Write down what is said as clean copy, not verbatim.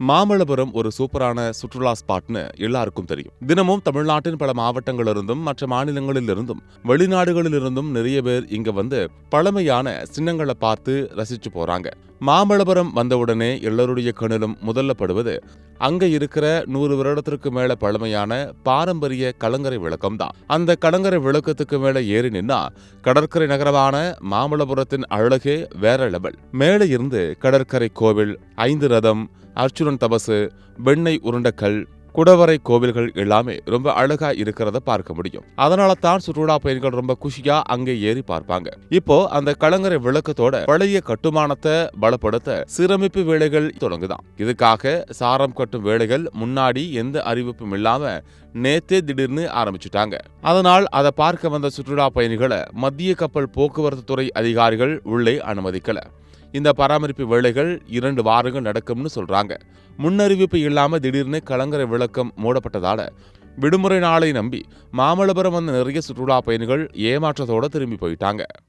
மாமல்லபுரம் ஒரு சூப்பரான சுற்றுலா ஸ்பாட்னு எல்லாருக்கும் தெரியும். தினமும் தமிழ்நாட்டின் பல மாவட்டங்களிலிருந்தும் மற்ற மாநிலங்களிலிருந்தும் வெளிநாடுகளிலிருந்தும் நிறைய பேர் இங்க வந்து பழமையான சின்னங்களை பார்த்து ரசிச்சு போறாங்க. மாமல்லபுரம் வந்தவுடனே எல்லோருடைய கண்ணிலும் முதல்ல படுவது அங்க இருக்கிற 100 வருடத்திற்கு மேல பழமையான பாரம்பரிய கலங்கரை விளக்கம் தான். அந்த கலங்கரை விளக்கத்துக்கு மேல ஏறி நின்னா கடற்கரை நகரமான மாமல்லபுரத்தின் அழகே வேற லெவல். மேலே இருந்து கடற்கரை கோவில், 5 ரதம், அர்ச்சுனன் தபசு, வெண்ணெய் உருண்டக்கல், குடவரை கோவில்கள் எல்லாமே ரொம்ப அழகா இருக்கிறத பார்க்க முடியும். அதனால தான் சுற்றுலா பயணிகள் ரொம்ப குஷியா அங்கே ஏறி பார்ப்பாங்க. இப்போ அந்த கலங்கரை விளக்கத்தோட பழைய கட்டுமானத்தை பலப்படுத்த சீரமைப்பு வேலைகள் தொடங்குதான். இதுக்காக சாரம் கட்டும் வேலைகள் முன்னாடி எந்த அறிவிப்பும் இல்லாம நேத்தே திடீர்னு ஆரம்பிச்சுட்டாங்க. அதனால் அதை பார்க்க வந்த சுற்றுலா பயணிகளை மத்திய கப்பல் போக்குவரத்து துறை அதிகாரிகள் உள்ளே அனுமதிக்கல. இந்த பராமரிப்பு வேலைகள் 2 வாரங்கள் நடக்கும்னு சொல்றாங்க. முன்னறிவிப்பு இல்லாம திடீர்னு கலங்கரை விளக்கம் மூடப்பட்டதால விடுமுறை நாளை நம்பி மாமல்லபுரம் வந்த நிறைய சுற்றுலா பயணிகள் ஏமாற்றத்தோட திரும்பி போயிட்டாங்க.